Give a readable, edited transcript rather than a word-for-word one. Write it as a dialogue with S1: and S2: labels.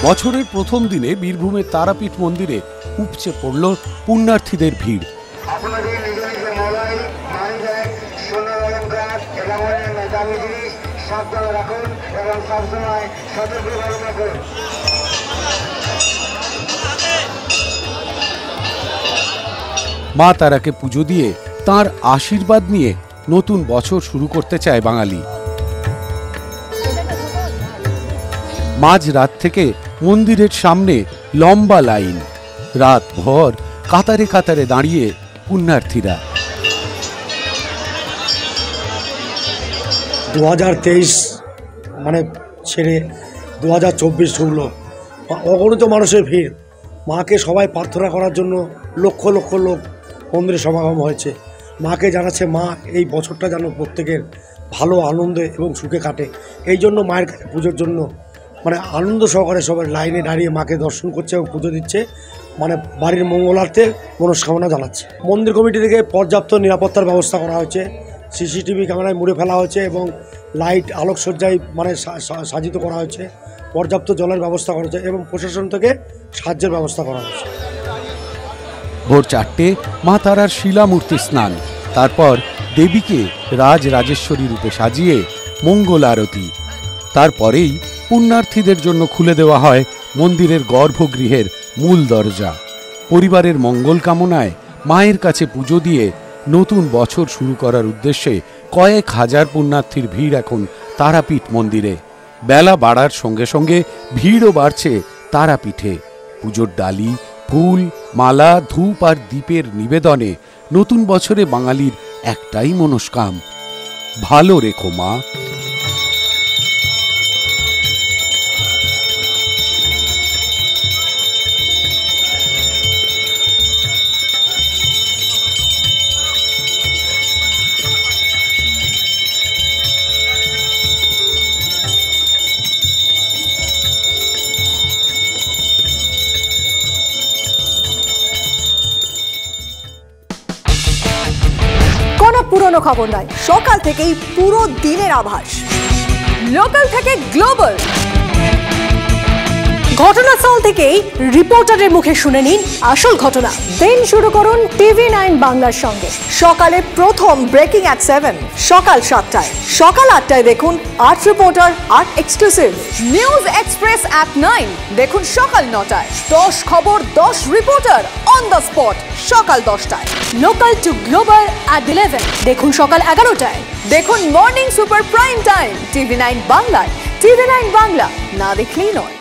S1: বছরের প্রথম দিনে বীরভূমের তারাপীঠ মন্দিরে উপচে পড়ল পুণ্যার্থীদের ভিড়। মা তারাকে পুজো দিয়ে তাঁর আশীর্বাদ নিয়ে নতুন বছর শুরু করতে চায় বাঙালি। মাঝরাত থেকে মন্দিরের সামনে লম্বা লাইন, রাত ভর কাতারে কাতারে দাঁড়িয়ে পুণ্যার্থীরা।
S2: 2023 মানে ছেড়ে 2024 ঢুকলো, অগণিত মানুষের ভিড়। মাকে সবাই প্রার্থনা করার জন্য লক্ষ লক্ষ লোক মন্দিরে সমাগম হয়েছে। মাকে জানাচ্ছে মা এই বছরটা যেন প্রত্যেকের ভালো আনন্দে এবং সুখে কাটে। এই জন্য মায়ের কাছে পুজোর জন্য মানে আনন্দ সহকারে সবাই লাইনে দাঁড়িয়ে মাকে দর্শন করছে এবং পুজো দিচ্ছে, মানে বাড়ির মঙ্গলার্থে মনস্কামনা জানাচ্ছে। মন্দির কমিটি থেকে পর্যাপ্ত নিরাপত্তার ব্যবস্থা করা হয়েছে, সিসিটিভি ক্যামেরায় মুড়ে ফেলা হয়েছে এবং লাইট আলোকসজ্জায় মানে সাজিত করা হয়েছে, পর্যাপ্ত জলের ব্যবস্থা করা হয়েছে এবং প্রশাসন থেকে সাহায্যের ব্যবস্থা করা হয়েছে।
S1: ভোর 4টে মা তারার শিলামূর্তি স্নান, তারপর দেবীকে রাজরাজেশ্বরী রূপে সাজিয়ে মঙ্গল আরতি। তারপরেই পুণ্যার্থীদের জন্য খুলে দেওয়া হয় মন্দিরের গর্ভগৃহের মূল দরজা। পরিবারের মঙ্গল কামনায় মায়ের কাছে পুজো দিয়ে নতুন বছর শুরু করার উদ্দেশ্যে কয়েক হাজার পুণ্যার্থীর ভিড় এখন তারাপীঠ মন্দিরে। বেলা বাড়ার সঙ্গে সঙ্গে ভিড়ও বাড়ছে তারাপীঠে। পুজোর ডালি, ফুল, মালা, ধূপ আর দীপের নিবেদনে নতুন বছরে বাঙালির একটাই মনস্কাম, ভালো রেখো মা।
S3: পুরনো খবর নয়, সকাল থেকেই পুরো দিনের আভাস। লোকাল থেকে গ্লোবাল, ঘটনাস্থল থেকেই রিপোর্টারের মুখে শুনে নিন আসল ঘটনা। দিন শুরু করুন TV9 বাংলার সঙ্গে। সকালে প্রথম ব্রেকিং অ্যাট 7, সকাল 7টায়, সকাল 8টায় দেখুন 8 reporter 8 exclusive. News express at 9 দেখুন সকাল 9টায়। 10 খবর 10 রিপোর্টার অন দ্য স্পট সকাল 10টায়। লোকাল টু গ্লোবাল অ্যাট 11 দেখুন সকাল 11টায়। দেখুন morning super prime time TV9 বাংলায়। TV9 বাংলা না দেখলেই নয়।